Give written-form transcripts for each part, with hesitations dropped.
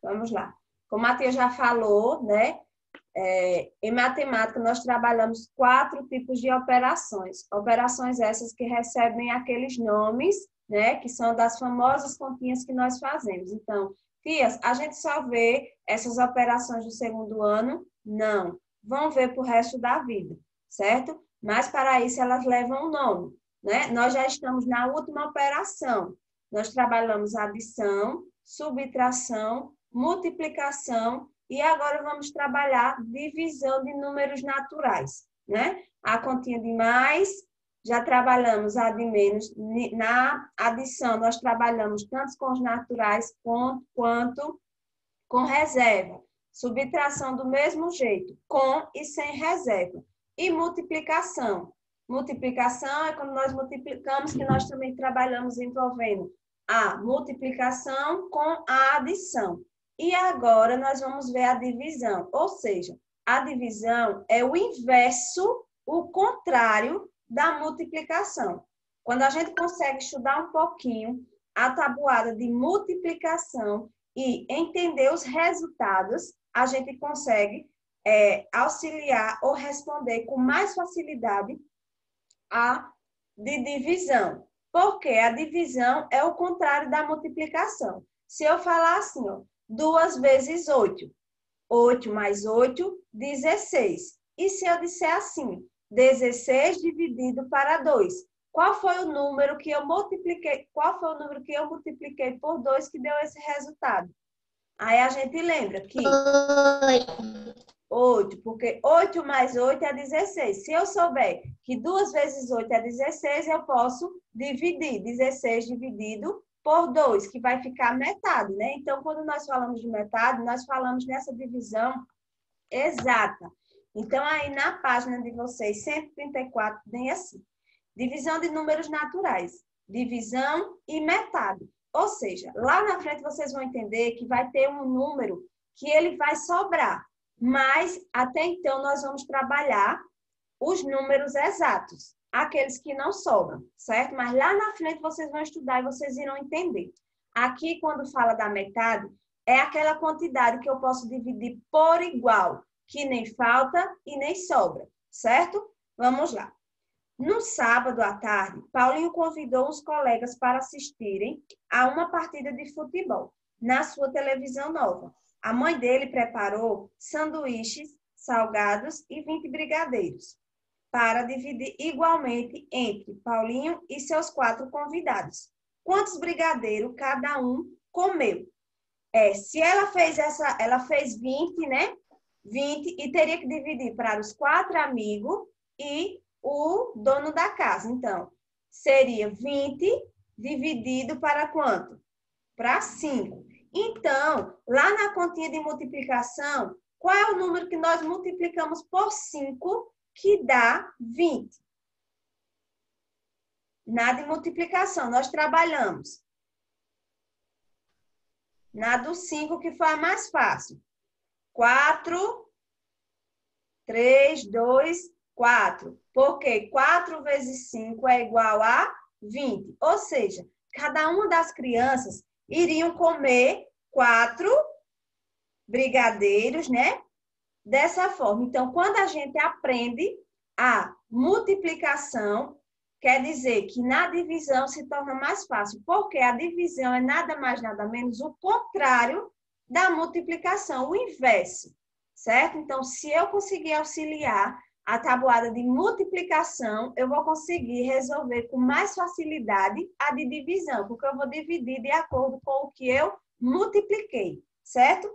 Vamos lá. Como a tia já falou, né? Em matemática, nós trabalhamos 4 tipos de operações. Operações essas que recebem aqueles nomes, né? Que são das famosas continhas que nós fazemos. Então, tias, a gente só vê essas operações do segundo ano? Não. Vão ver para o resto da vida, certo? Mas, para isso, elas levam um nome, né? Nós já estamos na última operação. Nós trabalhamos adição, subtração, multiplicação e agora vamos trabalhar divisão de números naturais, né? A continha de mais, já trabalhamos a de menos. Na adição, nós trabalhamos tanto com os naturais quanto com reserva. Subtração do mesmo jeito, com e sem reserva. E multiplicação. Multiplicação é quando nós multiplicamos, que nós também trabalhamos envolvendo a multiplicação com a adição. E agora nós vamos ver a divisão, ou seja, a divisão é o inverso, o contrário da multiplicação. Quando a gente consegue estudar um pouquinho a tabuada de multiplicação e entender os resultados, a gente consegue auxiliar ou responder com mais facilidade a de divisão. Porque a divisão é o contrário da multiplicação. Se eu falar assim, ó, 2 vezes 8, 8 mais 8, 16. E se eu disser assim, 16 dividido para 2, qual foi o número que eu multipliquei? Qual foi o número que eu multipliquei por 2 que deu esse resultado? Aí a gente lembra que 8, porque 8 mais 8 é 16. Se eu souber que 2 vezes 8 é 16, eu posso dividir 16 dividido por 2, que vai ficar metade, né? Então, quando nós falamos de metade, nós falamos nessa divisão exata. Então, aí na página de vocês, 134, tem assim. Divisão de números naturais. Divisão e metade. Ou seja, lá na frente vocês vão entender que vai ter um número que ele vai sobrar. Mas, até então, nós vamos trabalhar os números exatos. Aqueles que não sobram, certo? Mas lá na frente vocês vão estudar e vocês irão entender. Aqui, quando fala da metade, é aquela quantidade que eu posso dividir por igual, que nem falta e nem sobra, certo? Vamos lá. No sábado à tarde, Paulinho convidou os colegas para assistirem a uma partida de futebol na sua televisão nova. A mãe dele preparou sanduíches, salgados e 20 brigadeiros para dividir igualmente entre Paulinho e seus 4 convidados. Quantos brigadeiros cada um comeu? Se ela fez 20, né? 20 e teria que dividir para os 4 amigos e o dono da casa. Então, seria 20 dividido para quanto? Para 5. Então, lá na continha de multiplicação, qual é o número que nós multiplicamos por 5 que dá 20? Na de multiplicação, nós trabalhamos na do 5, que foi a mais fácil. 4, 3, 2, 4. Porque 4 vezes 5 é igual a 20. Ou seja, cada uma das crianças iriam comer 4 brigadeiros, né? Dessa forma. Então, quando a gente aprende a multiplicação, quer dizer que na divisão se torna mais fácil, porque a divisão é nada mais, nada menos o contrário da multiplicação, o inverso, certo? Então, se eu conseguir auxiliar a tabuada de multiplicação, eu vou conseguir resolver com mais facilidade a de divisão, porque eu vou dividir de acordo com o que eu multipliquei, certo?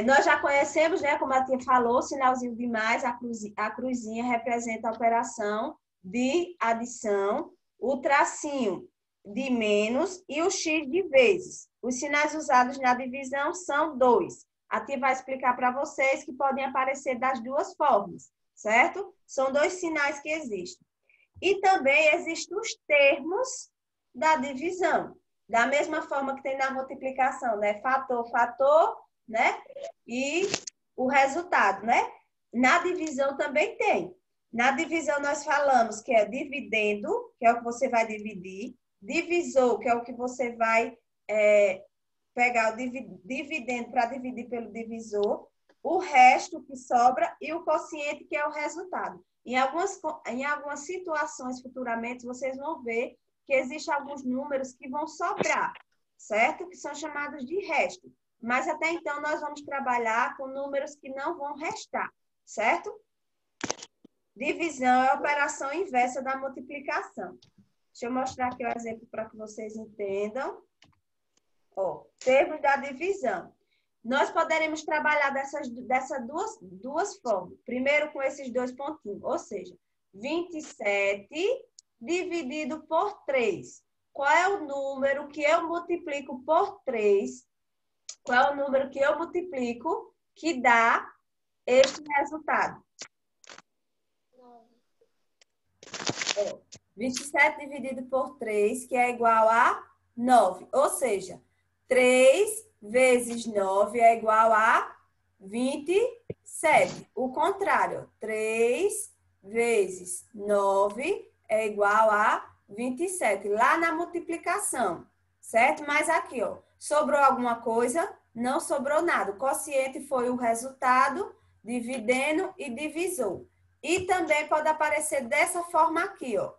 Nós já conhecemos, né, como a tia falou, o sinalzinho de mais, a cruzinha representa a operação de adição, o tracinho de menos e o x de vezes. Os sinais usados na divisão são 2. A tia vai explicar para vocês que podem aparecer das duas formas, certo? São 2 sinais que existem. E também existem os termos da divisão. Da mesma forma que tem na multiplicação, né? Fator, fator, né? E o resultado, né? Na divisão também tem. Na divisão nós falamos que é dividendo, que é o que você vai dividir, divisor, que é o que você vai pegar o dividendo para dividir pelo divisor, o resto que sobra e o quociente, que é o resultado. Em algumas situações, futuramente, vocês vão ver que existem alguns números que vão sobrar, certo? Que são chamados de resto. Mas até então, nós vamos trabalhar com números que não vão restar, certo? Divisão é a operação inversa da multiplicação. Deixa eu mostrar aqui o exemplo para que vocês entendam. Ó, termos da divisão. Nós poderemos trabalhar dessas duas formas. Primeiro, com esses dois pontinhos. Ou seja, 27 dividido por 3. Qual é o número que eu multiplico por 3? Qual é o número que eu multiplico que dá este resultado? 27 dividido por 3, que é igual a 9. Ou seja, 3 vezes 9 é igual a 27. O contrário, 3 vezes 9 é igual a 27. Lá na multiplicação, certo? Mas aqui, ó, sobrou alguma coisa? Não sobrou nada. O quociente foi o resultado, dividendo e divisor. E também pode aparecer dessa forma aqui, ó.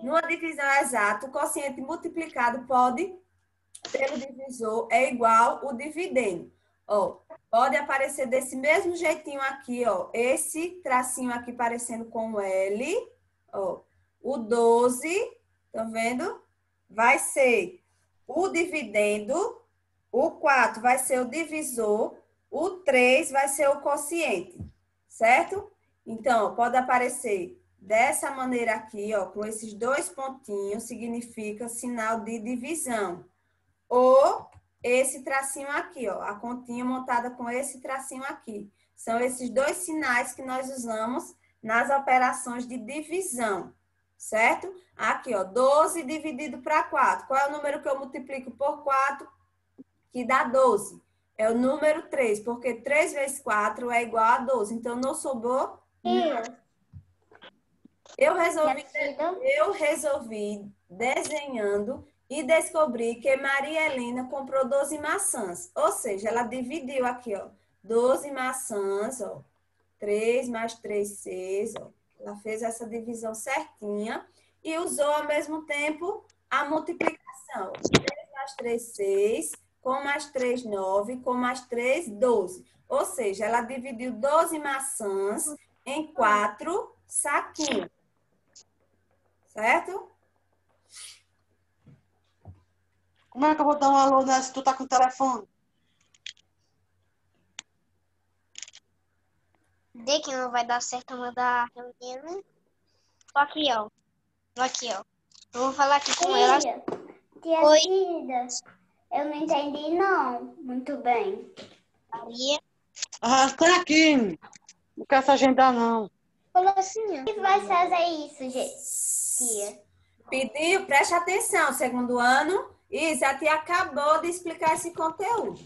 Numa divisão exata, o quociente multiplicado pelo divisor é igual o dividendo. Ó, pode aparecer desse mesmo jeitinho aqui, ó. Esse tracinho aqui parecendo com o L. Ó, o 12, estão vendo? Vai ser o dividendo. O 4 vai ser o divisor. O 3 vai ser o quociente. Certo? Então, pode aparecer dessa maneira aqui, ó, com esses dois pontinhos, significa sinal de divisão. Ou esse tracinho aqui, ó, a continha montada com esse tracinho aqui. São esses dois sinais que nós usamos nas operações de divisão, certo? Aqui, ó, 12 dividido para 4. Qual é o número que eu multiplico por 4? Que dá 12. É o número 3, porque 3 vezes 4 é igual a 12. Então, não sobrou nada. Eu resolvi desenhando e descobri que Maria Helena comprou 12 maçãs. Ou seja, ela dividiu aqui, ó, 12 maçãs, ó, 3 mais 3, 6, ó. Ela fez essa divisão certinha e usou ao mesmo tempo a multiplicação. 3 mais 3, 6, com mais 3, 9, com mais 3, 12. Ou seja, ela dividiu 12 maçãs em 4 saquinhos. Certo? Como é que eu vou dar um alô nessa se tu tá com o telefone? Vê que não vai dar certo mandar a menina. Tô aqui, ó. Tô aqui, ó. Eu vou falar aqui com ela. Tia Oi. Cida, eu não entendi não muito bem. Maria. Ah, tá aqui. Não quero essa agendar, não. Falou assim, ó. Como vai fazer isso, tia? Pediu, preste atenção, segundo ano. Isso, a tia acabou de explicar esse conteúdo.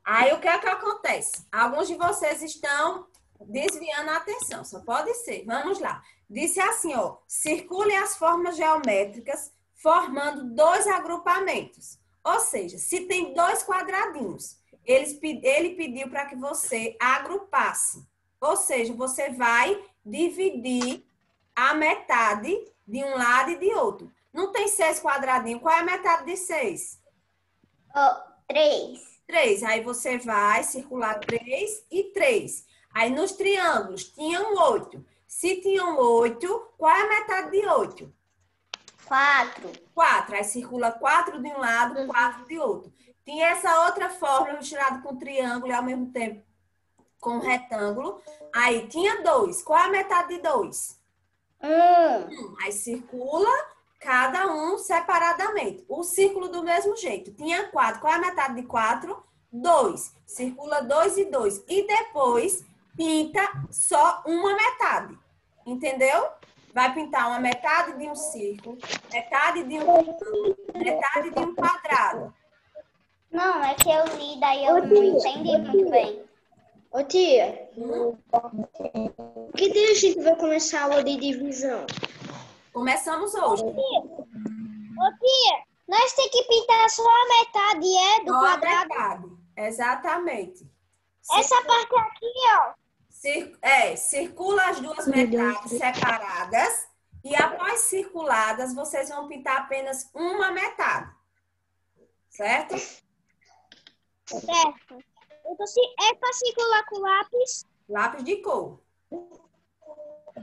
Aí, o que é que acontece? Alguns de vocês estão desviando a atenção, só pode ser. Vamos lá. Disse assim, ó, circule as formas geométricas formando dois agrupamentos. Ou seja, se tem dois quadradinhos, ele pediu para que você agrupasse. Ou seja, você vai dividir a metade de um lado e de outro. Não tem 6 quadradinhos. Qual é a metade de 6? 3. 3. Aí você vai circular 3 e 3. Aí nos triângulos tinham 8. Se tinham 8, qual é a metade de 8? 4. 4. Aí circula 4 de um lado, 4 de outro. Tinha essa outra fórmula misturada com triângulo e ao mesmo tempo com retângulo. Aí tinha 2. Qual é a metade de 2? 1. Aí circula cada um separadamente. O círculo do mesmo jeito. Tinha 4. Qual é a metade de 4? 2. Circula 2 e 2. E depois pinta só uma metade. Entendeu? Vai pintar uma metade de um círculo, metade de um retângulo, metade de um quadrado. Não, é que eu li, daí eu não entendi muito bem. Ô, tia. Que dia a gente vai começar a aula de divisão? Começamos hoje. Ô, tia. Nós temos que pintar só a metade, do Só a quadrado. metade. Exatamente. Essa parte aqui, ó. Circula as duas metades separadas e após circuladas, vocês vão pintar apenas uma metade. Certo? Certo. É para circular com lápis? Lápis de cor.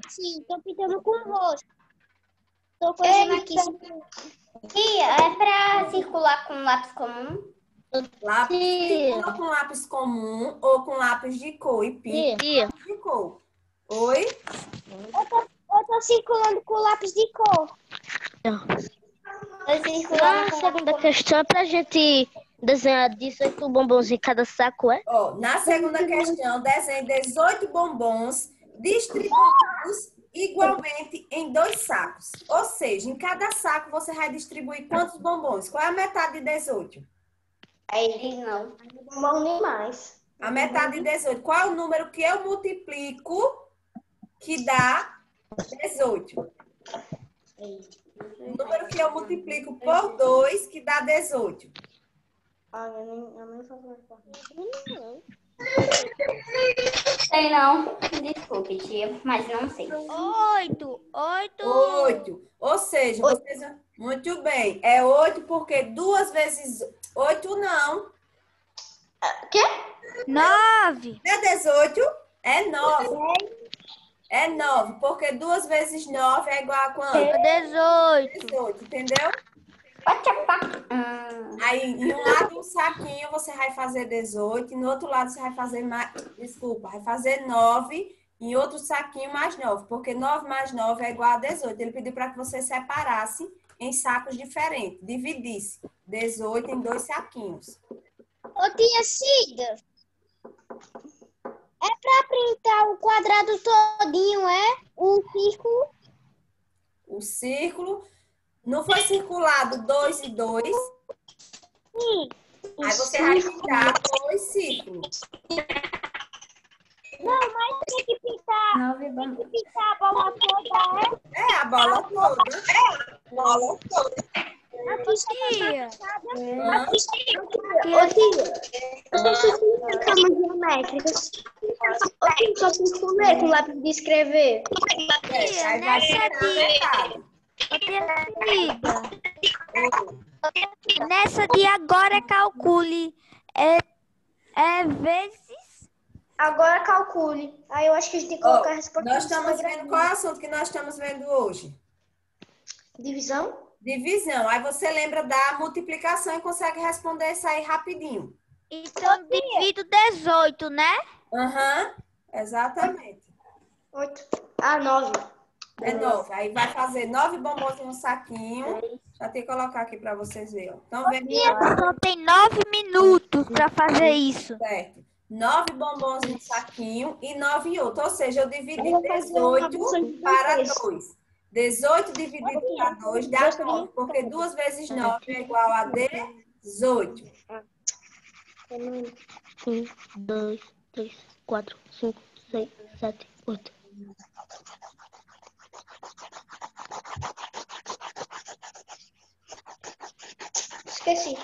Sim, tô pintando com o rosto. Tô fazendo aqui. Tia, é pra circular com lápis comum? Circula com lápis comum ou com lápis de cor e pinta com lápis de cor. Oi? Eu tô circulando com lápis de cor. A segunda questão é pra gente desenhar 18 bombons em cada saco, é? Ó, na segunda questão, desenhe 18 bombons distribuídos igualmente em 2 sacos. Ou seja, em cada saco você vai distribuir quantos bombons? Qual é a metade de 18? Aí não. Bombom demais. A metade de 18. Qual é o número que eu multiplico que dá 18? O número que eu multiplico por 2 que dá 18. Eu nem faço mais parte. Sei não. Desculpe, tia, mas não sei. 8. 8. Ou seja, vocês... Muito bem. É 8 porque 2 vezes 8 não. Quê? 9. É 18? É 9. É 9, porque 2 vezes 9 é igual a quanto? 18. 18, entendeu? Aí, em um lado um saquinho você vai fazer 18, e no outro lado você vai fazer mais... Desculpa, vai fazer 9, em outro saquinho mais 9, porque 9 mais 9 é igual a 18. Ele pediu para que você separasse em sacos diferentes, dividisse 18 em 2 saquinhos. Ô, tia Cida, é pra pintar o quadrado todinho, é? O círculo? O círculo, não foi circulado 2 e 2? Sim. Aí você vai pintar 2 círculos. Não, mas tem que pintar, tem que pintar a bola toda, é? É, a bola toda. Bola toda. Tia. Hã? Ô, tia, eu preciso formas geométricas. Ô, tia, só preciso comer com lápis de escrever. É, aí vai pintar a metade. Nessa de agora, calcule. É vezes. Agora calcule. Aí eu acho que a gente tem que Ó, colocar a resposta. nós estamos vendo qual é o assunto que nós estamos vendo hoje? Divisão? Divisão. Aí você lembra da multiplicação e consegue responder isso aí rapidinho. Então, divido 18, né? Aham, exatamente. 8. Ah, 9. É 9. Aí vai fazer 9 bombons em um saquinho. Já tem que colocar aqui para vocês verem. Ó. Estão vendo? Só tem 9 minutos para fazer isso. Certo. 9 bombons em um saquinho e 9 em outro. Ou seja, eu dividi 18 para 2. 18 dividido para 2 dá 9. Porque 2 vezes 9 é igual a 18. 1, 2, 3, 4, 5, 6, 7, 8. Esqueci.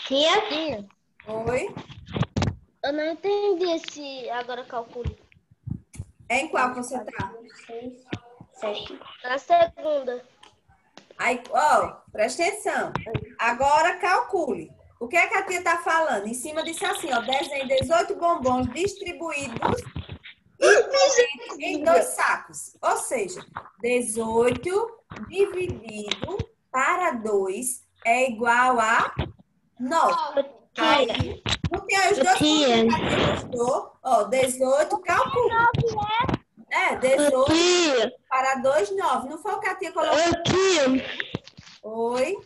Tia? Oi? Eu não entendi esse agora calcule. Em qual que você tá? 6, 7. Na segunda. Aí, ó, presta atenção. Agora calcule. O que é que a tia tá falando? Em cima disso assim, ó, desenhe 18 bombons distribuídos em 2 sacos. Ou seja, 18 dividido para 2 é igual a 9. Aí, não tem aí os dois pontos que a tia mostrou. Ó, 18, calcule. É, 18 para 2, 9. Não foi o que a tia colocou? Oi?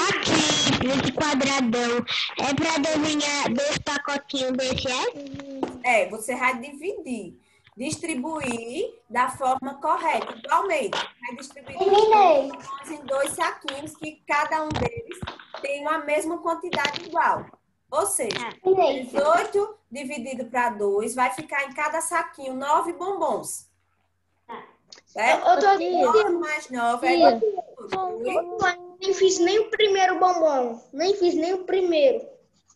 Aqui, nesse quadradão, é pra desenhar 2 pacotinhos desse, é? É, você vai dividir. Distribuir da forma correta, igualmente. Vai distribuir em 2 saquinhos, que cada um deles tem uma mesma quantidade igual. Ou seja, 18 dividido para 2 vai ficar em cada saquinho 9 bombons. Certo? Eu tô aqui. 9 mais 9 é igual a 2. Nem fiz nem o primeiro bombom. Nem fiz nem o primeiro.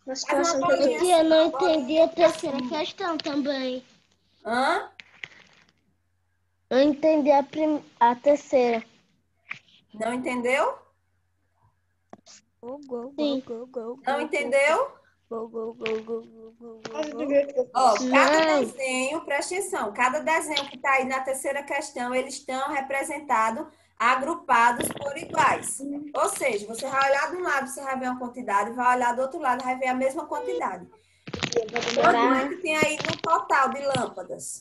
Na situação que eu tô. Tia, eu não entendi a terceira questão também. Hã? Eu entendi a terceira. Não entendeu? Sim. Não entendeu? Ó, cada desenho, presta atenção, cada desenho que está aí na terceira questão, eles estão representados, agrupados por iguais. Ou seja, você vai olhar de um lado, você vai ver uma quantidade, vai olhar do outro lado, vai ver a mesma quantidade. Quanto é que tem aí no total de lâmpadas?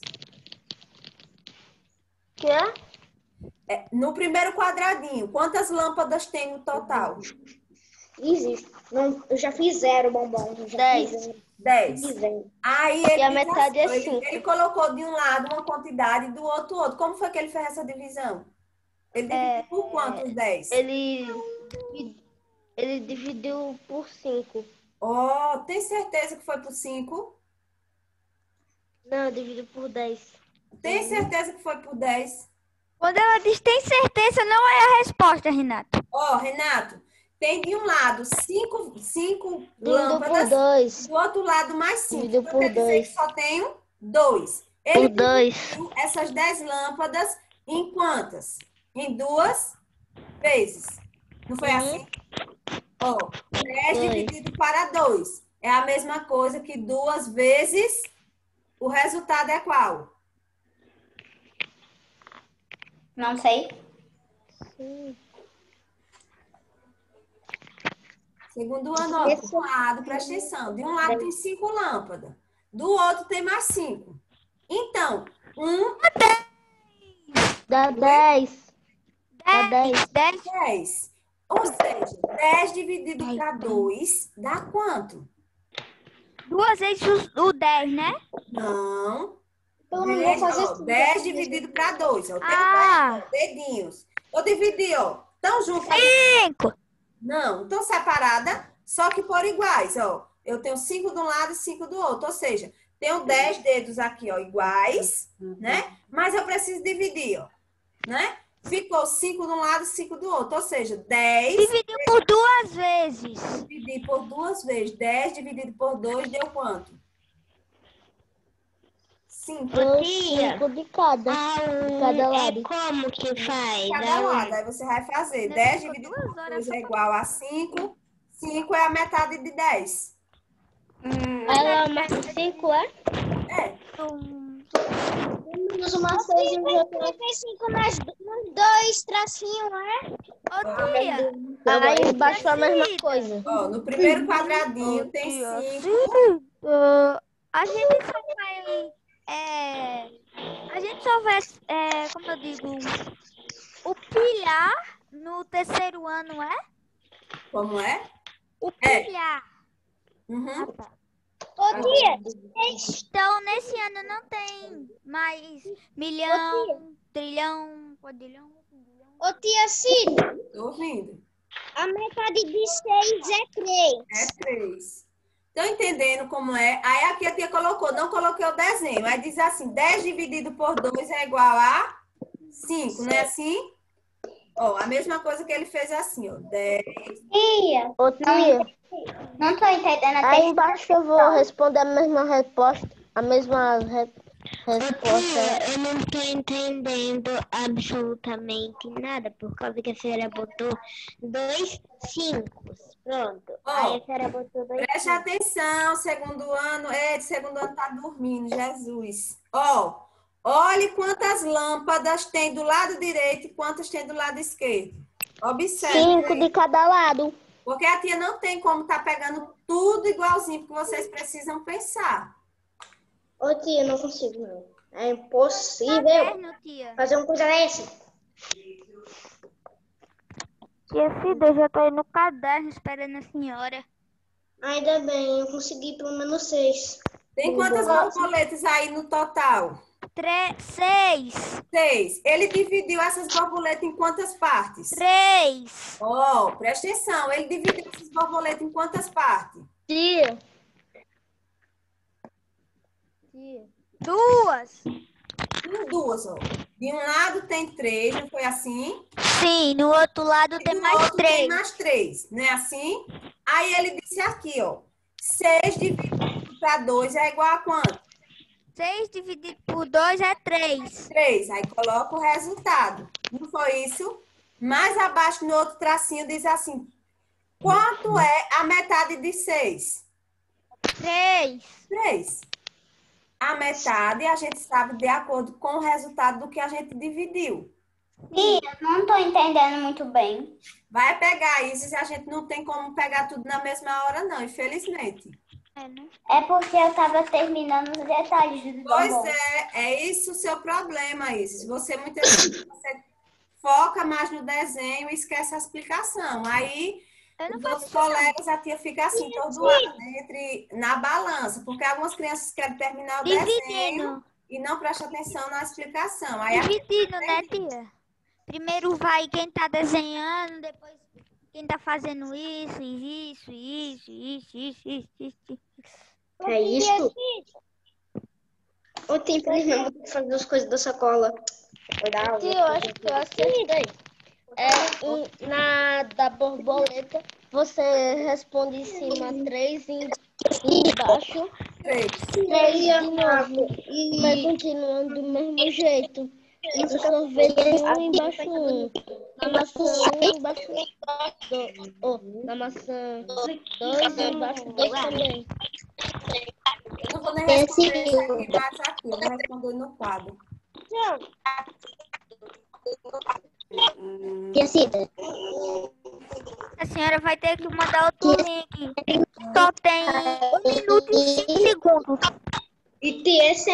No primeiro quadradinho, quantas lâmpadas tem no total? Existe. Não, eu já fiz 0 bombom. 10. 10. Aí ele, E a metade é 5. ele colocou de um lado uma quantidade e do outro. Como foi que ele fez essa divisão? Ele dividiu por quanto os 10? Ele dividiu por 5. Oh, tem certeza que foi por 5? Não, dividiu por 10. Tem certeza que foi por 10? Quando ela diz tem certeza, não é a resposta, Renato. Ó, Renato, tem de um lado 5 Dividiu lâmpadas, por 2. do outro lado mais 5. Dividiu por Quer dizer 2. que só tenho 2. Por Ele 2. dividiu essas 10 lâmpadas em quantas? Em 2 vezes. Não foi assim? Ó, 10 dividido para 2. É a mesma coisa que 2 vezes. O resultado é qual? Não sei. Segundo ano, ó, de um lado, presta atenção. De um lado tem 5 lâmpadas. Do outro tem mais 5. Então, Dá 10. Dá 10. 10. Ou seja, 10 dividido para 2 dá quanto? 2 vezes o 10, né? Não. Então, eu vou fazer 10 dividido para 2. Eu tenho 10 dedinhos. Eu dividi, ó. Estão juntos. 5. Não, estão separadas, só que por iguais, ó. Eu tenho 5 de um lado e 5 do outro. Ou seja, tenho 10 dedos aqui, ó, iguais, né? Mas eu preciso dividir, ó, né? Ficou 5 de um lado e 5 do outro. Ou seja, 10... Dividiu por 2 vezes. Dividi por 2 vezes. 10 dividido por 2 deu quanto? 5. 5 de cada. De cada lado. Como que faz? Cada lado. Aí você vai fazer 10 dividido por 2 é igual a 5. 5 é a metade de 10. Ela mais 5, é? É. Menos uma 6 e um outro. 5 nos 2 tracinhos, né? Ô, tia. Aí embaixo foi a mesma coisa. Ó, no primeiro quadradinho tem 5. A gente só vai... a gente só vai, como eu digo, o pilhar no terceiro ano, é? Como é? O pilhar. Uhum. Ô, tia, Então, nesse ano não tem mais milhão, trilhão, quadrilhão. ô, tia Cid, Tô ouvindo. a metade de 6 é 3. É 3. Estão entendendo como é? Aí aqui a tia colocou, não coloquei o desenho. Aí diz assim, 10 dividido por 2 é igual a 5, não é assim? Ó, a mesma coisa que ele fez assim, ó. 10. Tia, Ô, tia, não tô entendendo a aí embaixo eu vou responder a mesma resposta. A mesma resposta. Eu não tô entendendo absolutamente nada, por causa que a senhora botou 2 5. Pronto. Ó, Aí a senhora botou 2 Preste atenção, segundo ano. Segundo ano tá dormindo, Jesus. Ó, olhe quantas lâmpadas tem do lado direito e quantas tem do lado esquerdo. Observe. 5 de cada lado. Porque a tia não tem como tá pegando tudo igualzinho, porque vocês precisam pensar. Ô, tia, não consigo, não. É impossível Caderno, tia. fazer uma coisa dessa. Tia Cida, eu já tô aí no caderno esperando a senhora. Ainda bem, eu consegui pelo menos 6. Tem quantas borboletas aí no total? 6. 6. Ele dividiu essas borboletas em quantas partes? 3. Ó, presta atenção. Ele dividiu essas borboletas em quantas partes? Tia, tia. Duas. Tem duas, ó. De um lado tem 3, não foi assim? Sim, no outro lado E tem do mais outro tem 3. mais 3, não é assim? Aí ele disse aqui, ó. 6 dividido para 2 é igual a quanto? 6 dividido por 2 é 3. 3. Aí coloca o resultado. Não foi isso? Mais abaixo, no outro tracinho, diz assim. Quanto é a metade de 6? 3. 3. A metade a gente sabe de acordo com o resultado do que a gente dividiu. Tia, não estou entendendo muito bem. Vai pegar isso e a gente não tem como pegar tudo na mesma hora, não, infelizmente. É porque eu estava terminando os detalhes do Pois bombom. é isso o seu problema, Isis. Você muitas vezes você foca mais no desenho e esquece a explicação. Aí, os outros colegas, a tia fica assim, tordoada, né, na balança, porque algumas crianças querem terminar o desenho Dividindo. e não prestam atenção na explicação. Aí Dividindo, né, tia? Primeiro vai quem tá desenhando, depois quem tá fazendo isso. É isso? Ou tem problema de fazer as coisas da sacola? Tia, eu acho que eu acertei. Na da borboleta, você responde em cima 3 e embaixo 3. 3 de novo. E vai continuando do mesmo jeito. E no sorvete 1 embaixo 1. Na maçã 1 embaixo 2. Na maçã 2 embaixo 2 também. Eu não vou nem responder isso aqui, mas aqui, eu vou responder no quadro. Tia Cida. A senhora vai ter que mandar outro link. Só tem 1 minuto e 5 segundos. E tia, esse